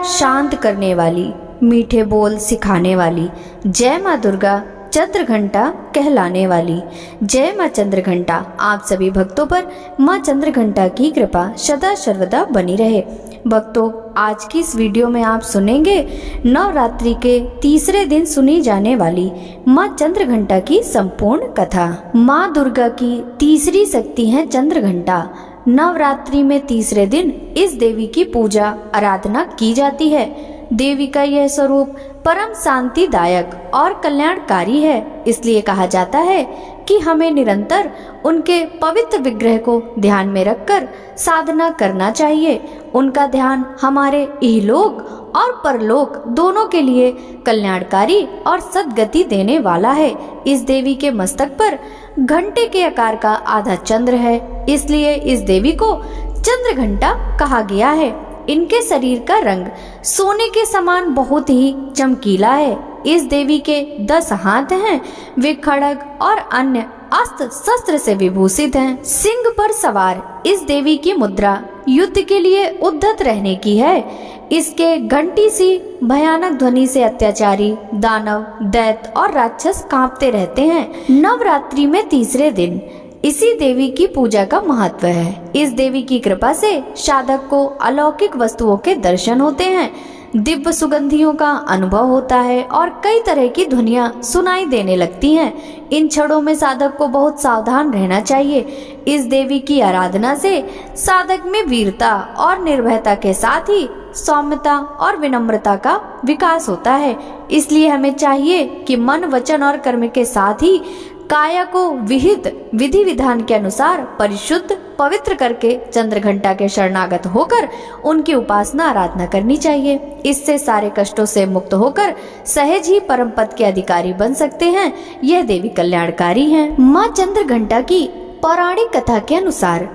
शांत करने वाली, मीठे बोल सिखाने वाली, जय माँ दुर्गा चंद्रघंटा कहलाने वाली। जय माँ चंद्रघंटा। आप सभी भक्तों पर माँ चंद्रघंटा की कृपा सदा सर्वदा बनी रहे। भक्तों, आज की इस वीडियो में आप सुनेंगे नवरात्रि के तीसरे दिन सुनी जाने वाली माँ चंद्रघंटा की संपूर्ण कथा। माँ दुर्गा की तीसरी शक्ति है चंद्रघंटा। नवरात्रि में तीसरे दिन इस देवी की पूजा आराधना की जाती है। देवी का यह स्वरूप परम शांतिदायक और कल्याणकारी है। इसलिए कहा जाता है कि हमें निरंतर उनके पवित्र विग्रह को ध्यान में रखकर साधना करना चाहिए। उनका ध्यान हमारे इहलोक और परलोक दोनों के लिए कल्याणकारी और सद्गति देने वाला है। इस देवी के मस्तक पर घंटे के आकार का आधा चंद्र है, इसलिए इस देवी को चंद्रघंटा कहा गया है। इनके शरीर का रंग सोने के समान बहुत ही चमकीला है। इस देवी के 10 हाथ हैं। वे खड्ग और अन्य अस्त्र शस्त्र से विभूषित हैं। सिंह पर सवार इस देवी की मुद्रा युद्ध के लिए उद्धत रहने की है। इसके घंटी सी भयानक ध्वनि से अत्याचारी दानव, दैत्य और राक्षस कांपते रहते हैं। नवरात्रि में तीसरे दिन इसी देवी की पूजा का महत्व है। इस देवी की कृपा से साधक को अलौकिक वस्तुओं के दर्शन होते हैं, दिव्य सुगंधियों का अनुभव होता है और कई तरह की ध्वनियां सुनाई देने लगती हैं। इन क्षणों में साधक को बहुत सावधान रहना चाहिए। इस देवी की आराधना से साधक में वीरता और निर्भयता के साथ ही सौम्यता और विनम्रता का विकास होता है। इसलिए हमें चाहिए कि मन, वचन और कर्म के साथ ही काया को विहित विधि विधान के अनुसार परिशुद्ध पवित्र करके चंद्रघंटा के शरणागत होकर उनकी उपासना आराधना करनी चाहिए। इससे सारे कष्टों से मुक्त होकर सहज ही परम पद के अधिकारी बन सकते हैं। यह देवी कल्याणकारी हैं। माँ चंद्रघंटा की पौराणिक कथा के अनुसार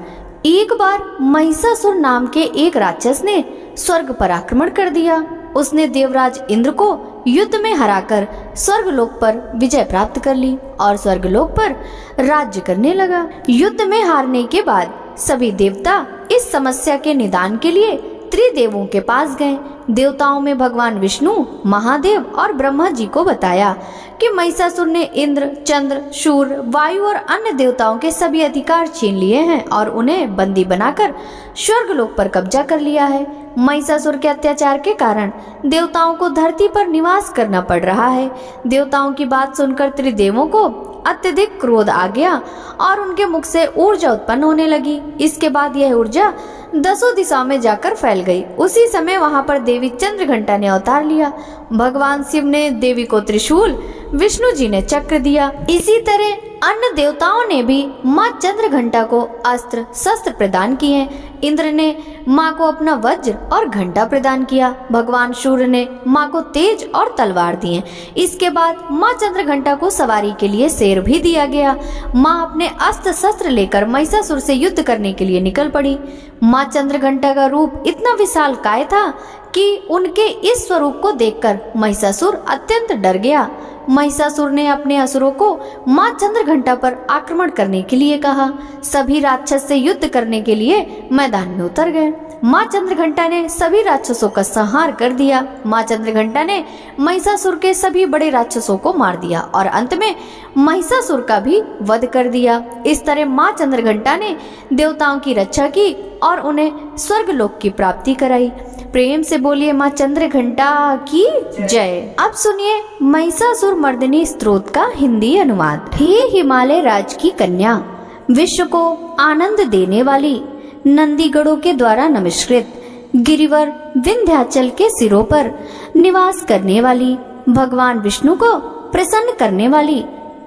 एक बार महिषासुर नाम के एक राक्षस ने स्वर्ग पर आक्रमण कर दिया। उसने देवराज इंद्र को युद्ध में हराकर स्वर्गलोक पर विजय प्राप्त कर ली और स्वर्गलोक पर राज्य करने लगा। युद्ध में हारने के बाद सभी देवता इस समस्या के निदान के लिए त्रिदेवों के पास गए। देवताओं में भगवान विष्णु, महादेव और ब्रह्मा जी को बताया कि महिषासुर ने इंद्र, चंद्र, सूर्य, वायु और अन्य देवताओं के सभी अधिकार छीन लिए हैं और उन्हें बंदी बनाकर स्वर्गलोक पर कब्जा कर लिया है। महिषासुर के अत्याचार के कारण देवताओं को धरती पर निवास करना पड़ रहा है। देवताओं की बात सुनकर त्रिदेवों को अत्यधिक क्रोध आ गया और उनके मुख से ऊर्जा उत्पन्न होने लगी। इसके बाद यह ऊर्जा 10 दिशाओं में जाकर फैल गई। उसी समय वहां पर देवी चंद्रघंटा ने अवतार लिया। भगवान शिव ने देवी को त्रिशूल, विष्णु जी ने चक्र दिया। इसी तरह अन्य देवताओं ने भी माँ चंद्रघंटा को अस्त्र शस्त्र प्रदान किए। इंद्र ने माँ को अपना वज्र और घंटा प्रदान किया। भगवान सूर्य ने माँ को तेज और तलवार दिए। इसके बाद माँ चंद्रघंटा को सवारी के लिए शेर भी दिया गया। माँ अपने अस्त्र शस्त्र लेकर महिषासुर से युद्ध करने के लिए निकल पड़ी। माँ चंद्रघंटा का रूप इतना विशालकाय था कि उनके इस स्वरूप को देखकर महिषासुर अत्यंत डर गया। महिषासुर ने अपने असुरों को माँ चंद्रघंटा पर आक्रमण करने के लिए कहा। सभी राक्षस से युद्ध करने के लिए मैदान में उतर गए। माँ चंद्रघंटा ने सभी राक्षसों का संहार कर दिया। माँ चंद्रघंटा ने महिषासुर के सभी बड़े राक्षसों को मार दिया और अंत में महिषासुर का भी वध कर दिया। इस तरह माँ चंद्रघंटा ने देवताओं की रक्षा की और उन्हें स्वर्गलोक की प्राप्ति कराई। प्रेम से बोलिए माँ चंद्रघंटा की जय। अब सुनिए महिषासुर मर्दिनी स्तोत्र का हिंदी अनुवाद। हे हिमालय राज की कन्या, विश्व को आनंद देने वाली, नंदीगढ़ों के द्वारा नमस्कृत, गिरिवर विंध्याचल के सिरों पर निवास करने वाली, भगवान विष्णु को प्रसन्न करने वाली,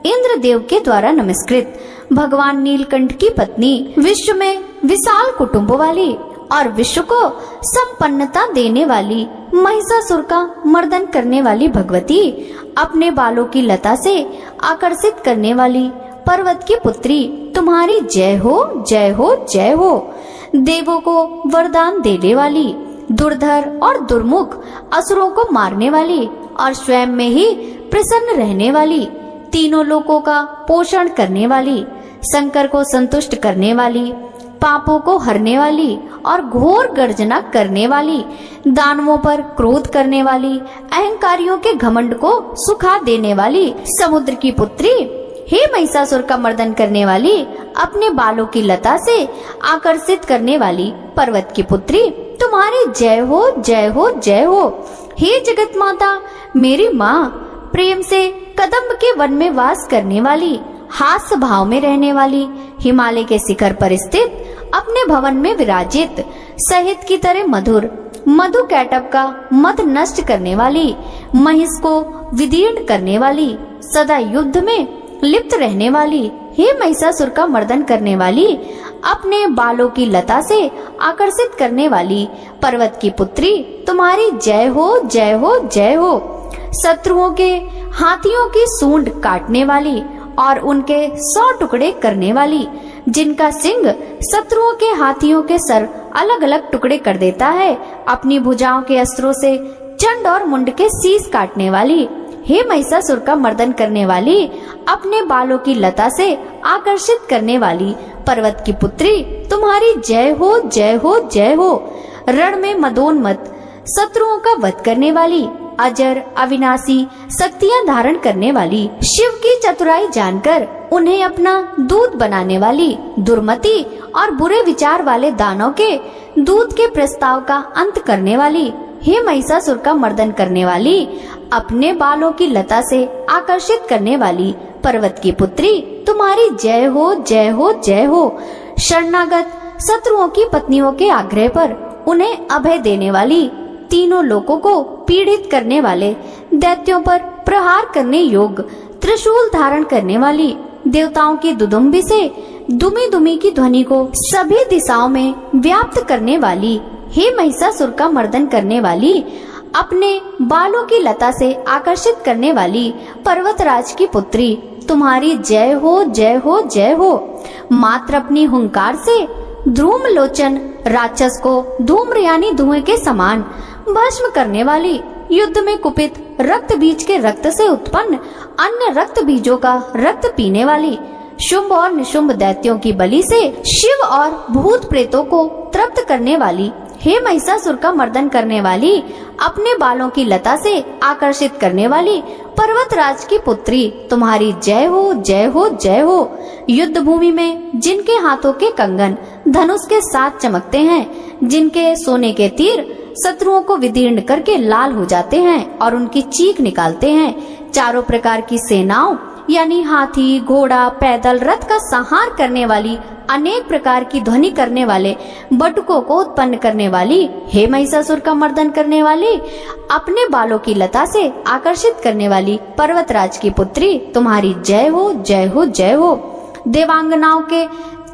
इंद्र देव के द्वारा नमस्कृत, भगवान नीलकंठ की पत्नी, विश्व में विशाल कुटुंब वाली और विश्व को संपन्नता देने वाली, महिषासुर का मर्दन करने वाली भगवती, अपने बालों की लता से आकर्षित करने वाली पर्वत की पुत्री, तुम्हारी जय हो जय हो जय हो। देवों को वरदान देने वाली, दुर्धर और दुर्मुख असुरों को मारने वाली और स्वयं में ही प्रसन्न रहने वाली, तीनों लोकों का पोषण करने वाली, शंकर को संतुष्ट करने वाली, पापों को हरने वाली और घोर गर्जना करने वाली, दानवों पर क्रोध करने वाली, अहंकारियों के घमंड को सुखा देने वाली, समुद्र की पुत्री, हे महिषासुर का मर्दन करने वाली, अपने बालों की लता से आकर्षित करने वाली पर्वत की पुत्री, तुम्हारी जय हो जय हो जय हो। हे जगत माता, मेरी माँ, प्रेम से कदम्ब के वन में वास करने वाली, हास्य भाव में रहने वाली, हिमालय के शिखर पर स्थित, अपने भवन में विराजित, शहद की तरह मधुर, मधु कैटब का मद नष्ट करने वाली, महिष को विदीर्ण करने वाली, सदा युद्ध में लिप्त रहने वाली, हे महिषासुर का मर्दन करने वाली, अपने बालों की लता से आकर्षित करने वाली पर्वत की पुत्री, तुम्हारी जय हो जय हो जय हो। शत्रुओं के हाथियों की सूंड काटने वाली और उनके 100 टुकड़े करने वाली, जिनका सिंह शत्रुओं के हाथियों के सर अलग अलग टुकड़े कर देता है, अपनी भुजाओं के अस्त्रों से चंड और मुंड के शीश काटने वाली, हे महिषासुर का मर्दन करने वाली, अपने बालों की लता से आकर्षित करने वाली पर्वत की पुत्री, तुम्हारी जय हो जय हो जय हो। रण में मदोन्मत्त शत्रुओं का वध करने वाली, अजर अविनाशी शक्तियां धारण करने वाली, शिव की चतुराई जानकर उन्हें अपना दूत बनाने वाली, दुर्मति और बुरे विचार वाले दानव के दूत के प्रस्ताव का अंत करने वाली, हे महिषासुर का मर्दन करने वाली, अपने बालों की लता से आकर्षित करने वाली पर्वत की पुत्री, तुम्हारी जय हो जय हो जय हो। शरणागत शत्रुओं की पत्नियों के आग्रह पर उन्हें अभय देने वाली, तीनों लोकों को पीड़ित करने वाले, दैत्यों पर प्रहार करने योग्य त्रिशूल धारण करने वाली, देवताओं की दुदुम्बी से दुमी दुमी की ध्वनि को सभी दिशाओं में व्याप्त करने वाली, हे महिषासुर का मर्दन करने वाली, अपने बालों की लता से आकर्षित करने वाली पर्वतराज की पुत्री, तुम्हारी जय हो जय हो जय हो। मात्र अपनी हुंकार से ध्रूम लोचन राक्षस को धूम्रयानी धुएं के समान भस्म करने वाली, युद्ध में कुपित रक्त बीज के रक्त से उत्पन्न अन्य रक्त बीजों का रक्त पीने वाली, शुंभ और निशुंभ दैत्यों की बलि से शिव और भूत प्रेतों को तृप्त करने वाली, हे महिषासुर का मर्दन करने वाली, अपने बालों की लता से आकर्षित करने वाली पर्वतराज की पुत्री, तुम्हारी जय हो जय हो जय हो। युद्ध भूमि में जिनके हाथों के कंगन धनुष के साथ चमकते हैं, जिनके सोने के तीर शत्रुओं को विदीर्ण करके लाल हो जाते हैं और उनकी चीख निकालते हैं, चारों प्रकार की सेनाओं यानी हाथी, घोड़ा, पैदल, रथ का संहार करने वाली, अनेक प्रकार की ध्वनि करने वाले बटुकों को उत्पन्न करने वाली, हे महिषासुर का मर्दन करने वाली, अपने बालों की लता से आकर्षित करने वाली पर्वतराज की पुत्री, तुम्हारी जय हो जय हो जय हो। देवांगनाओं के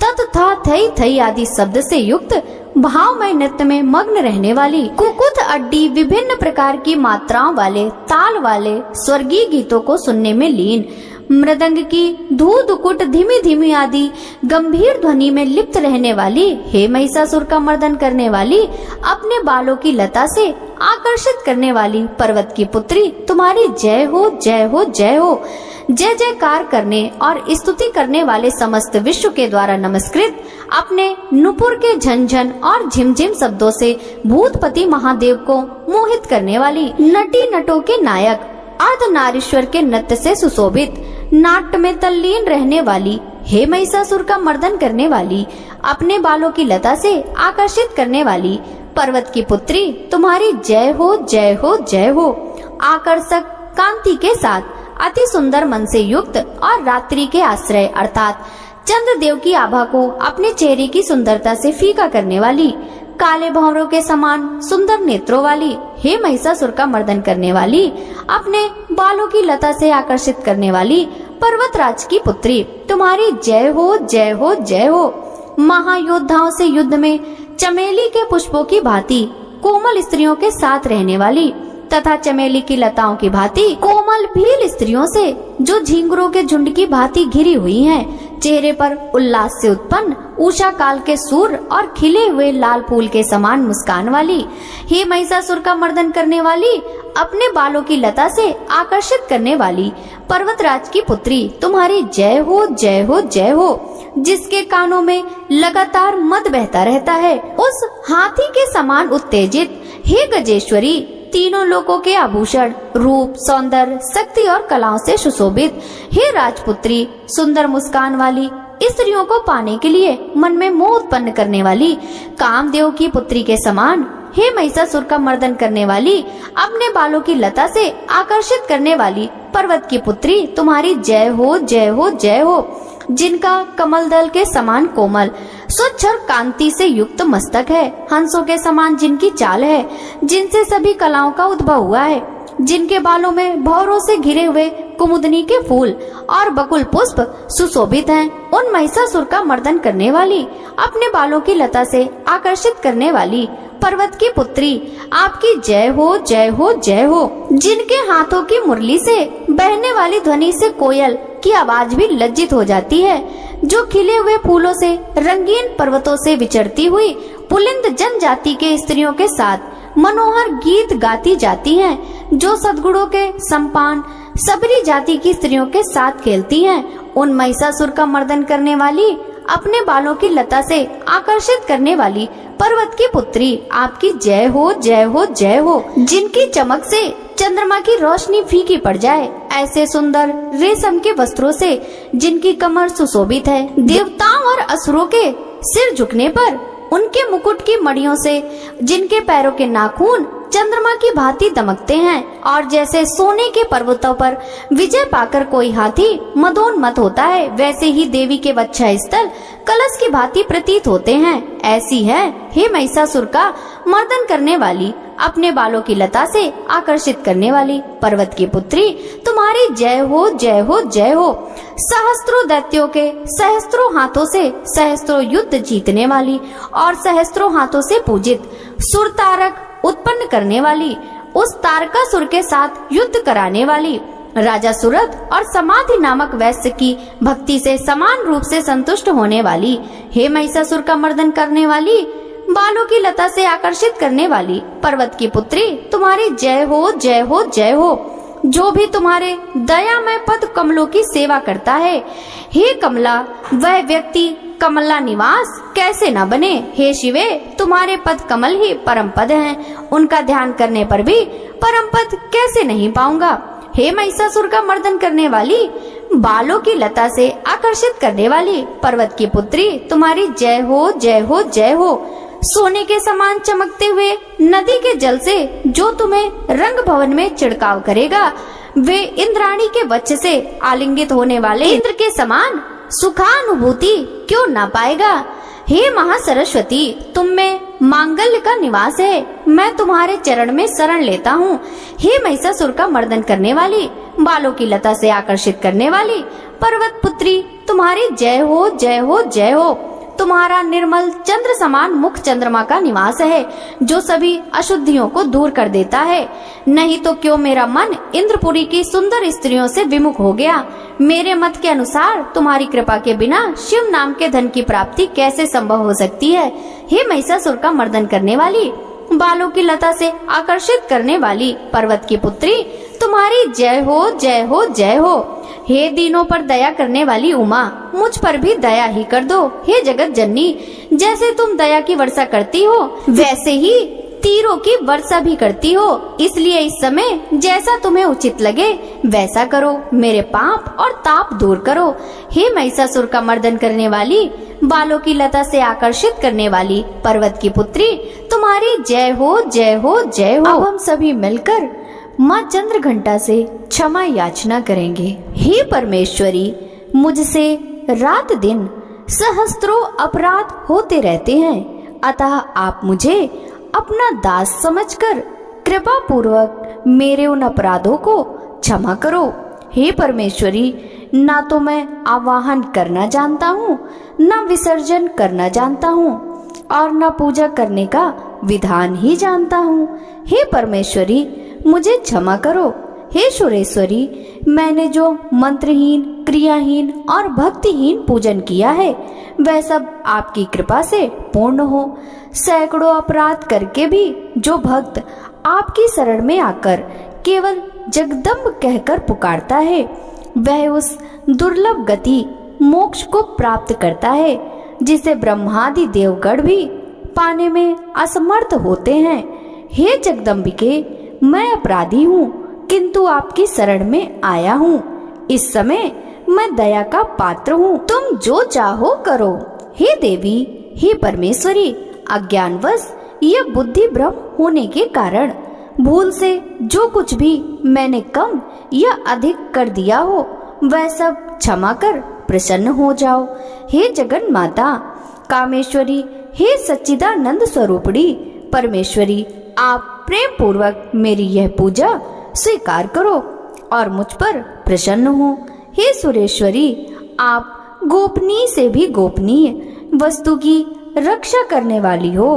तथा थई थई आदि शब्द से युक्त भावमय नृत्य में मग्न रहने वाली, कुकुत अड्डी विभिन्न प्रकार की मात्राओं वाले ताल वाले स्वर्गीय गीतों को सुनने में लीन, मृदंग की धू दुकुट धीमी धीमी आदि गंभीर ध्वनि में लिप्त रहने वाली, हे महिषासुर का मर्दन करने वाली, अपने बालों की लता से आकर्षित करने वाली पर्वत की पुत्री, तुम्हारी जय हो जय हो जय हो। जय जयकार करने और स्तुति करने वाले समस्त विश्व के द्वारा नमस्कृत, अपने नुपुर के झनझन और झिमझिम शब्दों से भूतपति महादेव को मोहित करने वाली, नटी नटों के नायक, अर्धनारीश्वर के नृत्य से सुशोभित, नाट्य में तल्लीन रहने वाली, हे महिषासुर का मर्दन करने वाली, अपने बालों की लता से आकर्षित करने वाली पर्वत की पुत्री, तुम्हारी जय हो जय हो जय हो। आकर्षक कांति के साथ अति सुंदर मन से युक्त और रात्रि के आश्रय अर्थात चंद्रदेव की आभा को अपने चेहरे की सुंदरता से फीका करने वाली, काले भंवरों के समान सुंदर नेत्रों वाली, हे महिषासुर का मर्दन करने वाली, अपने बालों की लता से आकर्षित करने वाली पर्वतराज की पुत्री, तुम्हारी जय हो जय हो जय हो। महायोद्धाओं से युद्ध में चमेली के पुष्पों की भांति कोमल स्त्रियों के साथ रहने वाली तथा चमेली की लताओं की भांति कोमल भील स्त्रियों से जो झींगुरों के झुंड की भांति घिरी हुई हैं, चेहरे पर उल्लास से उत्पन्न उषा काल के सूर्य और खिले हुए लाल फूल के समान मुस्कान वाली, हे महिषासुर का मर्दन करने वाली, अपने बालों की लता से आकर्षित करने वाली पर्वतराज की पुत्री, तुम्हारी जय हो जय हो जय हो। जिसके कानों में लगातार मद बहता रहता है। उस हाथी के समान उत्तेजित हे गजेश्वरी, तीनों लोकों के आभूषण, रूप, सौंदर्य, शक्ति और कलाओं से सुशोभित हे राजपुत्री, सुंदर मुस्कान वाली, स्त्रियों को पाने के लिए मन में मोह उत्पन्न करने वाली, कामदेव की पुत्री के समान हे महिषासुर का मर्दन करने वाली, अपने बालों की लता से आकर्षित करने वाली पर्वत की पुत्री, तुम्हारी जय हो, जय हो, जय हो। जिनका कमल दल के समान कोमल, स्वच्छ और कांति से युक्त मस्तक है, हंसों के समान जिनकी चाल है, जिनसे सभी कलाओं का उद्भव हुआ है, जिनके बालों में भौरों से घिरे हुए कुमुदनी के फूल और बकुल पुष्प सुशोभित हैं, उन महिषासुर का मर्दन करने वाली, अपने बालों की लता से आकर्षित करने वाली पर्वत की पुत्री, आपकी जय हो, जय हो, जय हो। जिनके हाथों की मुरली से बहने वाली ध्वनि से कोयल की आवाज भी लज्जित हो जाती है, जो खिले हुए फूलों से रंगीन पर्वतों से विचरती हुई पुलिंद जनजाति के स्त्रियों के साथ मनोहर गीत गाती जाती हैं, जो सद्गुणों के संपान सबरी जाति की स्त्रियों के साथ खेलती हैं, उन महिषासुर का मर्दन करने वाली, अपने बालों की लता से आकर्षित करने वाली पर्वत की पुत्री, आपकी जय हो, जय हो, जय हो। जिनकी चमक से चंद्रमा की रोशनी फीकी पड़ जाए, ऐसे सुंदर रेशम के वस्त्रों से जिनकी कमर सुशोभित है, देवताओं और असुरों के सिर झुकने पर उनके मुकुट की मड़ियों से जिनके पैरों के नाखून चंद्रमा की भांति दमकते हैं, और जैसे सोने के पर्वतों पर विजय पाकर कोई हाथी मदोन्मत्त होता है, वैसे ही देवी के वक्ष स्थल कलश की भांति प्रतीत होते हैं। ऐसी है हे महिषासुर का मर्दन करने वाली, अपने बालों की लता से आकर्षित करने वाली पर्वत की पुत्री, तुम्हारी जय हो, जय हो, जय हो। सहस्त्रों दैत्यों के सहस्त्रों हाथों से सहस्त्रों युद्ध जीतने वाली और सहस्त्रों हाथों से पूजित सुर तारक उत्पन्न करने वाली, उस तारकासुर के साथ युद्ध कराने वाली, राजा सुरथ और समाधि नामक वैश्य की भक्ति से समान रूप से संतुष्ट होने वाली, हे महिषासुर का मर्दन करने वाली, बालों की लता से आकर्षित करने वाली पर्वत की पुत्री, तुम्हारी जय हो, जय हो, जय हो। जो भी तुम्हारे दयामय पद कमलों की सेवा करता है, हे कमला, वह व्यक्ति कमला निवास कैसे न बने। हे शिवे, तुम्हारे पद कमल ही परम पद हैं, उनका ध्यान करने पर भी परम पद कैसे नहीं पाऊंगा। हे महिषासुर का मर्दन करने वाली, बालों की लता से आकर्षित करने वाली पर्वत की पुत्री, तुम्हारी जय हो, जय हो, जय हो। सोने के समान चमकते हुए नदी के जल से जो तुम्हें रंग भवन में छिड़काव करेगा, वे इंद्राणी के वच्छ से आलिंगित होने वाले इंद्र के समान सुखानुभूति क्यों ना पाएगा। हे महासरस्वती, तुम में मांगल्य का निवास है, मैं तुम्हारे चरण में शरण लेता हूँ। हे महिषासुर का मर्दन करने वाली, बालों की लता से आकर्षित करने वाली पर्वत पुत्री, तुम्हारी जय हो, जय हो, जय हो। तुम्हारा निर्मल चंद्र समान मुख चंद्रमा का निवास है, जो सभी अशुद्धियों को दूर कर देता है। नहीं तो क्यों मेरा मन इंद्रपुरी की सुंदर स्त्रियों से विमुख हो गया। मेरे मत के अनुसार तुम्हारी कृपा के बिना शिव नाम के धन की प्राप्ति कैसे संभव हो सकती है। हे महिषासुर का मर्दन करने वाली, बालों की लता से आकर्षित करने वाली पर्वत की पुत्री, तुम्हारी जय हो, जय हो, जय हो। हे दीनों पर दया करने वाली उमा, मुझ पर भी दया ही कर दो। हे जगत जननी, जैसे तुम दया की वर्षा करती हो, वैसे ही तीरों की वर्षा भी करती हो, इसलिए इस समय जैसा तुम्हें उचित लगे वैसा करो, मेरे पाप और ताप दूर करो। हे महिषासुर का मर्दन करने वाली, बालों की लता से आकर्षित करने वाली पर्वत की पुत्री, तुम्हारी जय हो, जय हो, जय हो। अब हम सभी मिलकर माँ चंद्रघंटा से क्षमा याचना करेंगे। हे परमेश्वरी, मुझसे रात दिन सहस्त्रों अपराध होते रहते हैं, अतः आप मुझे अपना दास समझकर कृपा पूर्वक मेरे उन अपराधों को क्षमा करो। हे परमेश्वरी, ना तो मैं आवाहन करना जानता हूँ, ना विसर्जन करना जानता हूँ, और न पूजा करने का विधान ही जानता हूँ। हे परमेश्वरी, मुझे क्षमा करो। हे सुरेश्वरी, मैंने जो मंत्रहीन, क्रियाहीन और भक्तिहीन पूजन किया है, वह सब आपकी कृपा से पूर्ण हो। सैकड़ों अपराध करके भी जो भक्त आपकी शरण में आकर केवल जगदम्ब कहकर पुकारता है, वह उस दुर्लभ गति मोक्ष को प्राप्त करता है, जिसे ब्रह्मादि देवगण भी पाने में असमर्थ होते हैं। हे जगदम्बिके, मैं अपराधी हूँ, किंतु आपकी शरण में आया हूँ। इस समय मैं दया का पात्र हूँ, तुम जो चाहो करो। हे देवी, हे परमेश्वरी, अज्ञानवश यह बुद्धि भ्रम होने के कारण भूल से जो कुछ भी मैंने कम या अधिक कर दिया हो वह सब क्षमा कर प्रसन्न हो जाओ। हे जगन माता कामेश्वरी, हे सच्चिदानंद स्वरूपणी परमेश्वरी, आप प्रेम पूर्वक मेरी यह पूजा स्वीकार करो और मुझ पर प्रसन्न हो। हे सुरेश्वरी, आप गोपनीय से भी गोपनीय वस्तु की रक्षा करने वाली हो।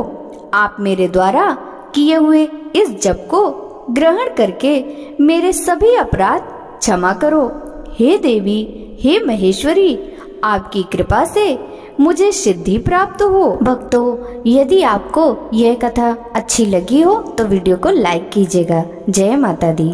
आप मेरे द्वारा किए हुए इस जप को ग्रहण करके मेरे सभी अपराध क्षमा करो। हे देवी, हे महेश्वरी, आपकी कृपा से मुझे सिद्धि प्राप्त हो। भक्तों, यदि आपको यह कथा अच्छी लगी हो तो वीडियो को लाइक कीजिएगा। जय माता दी।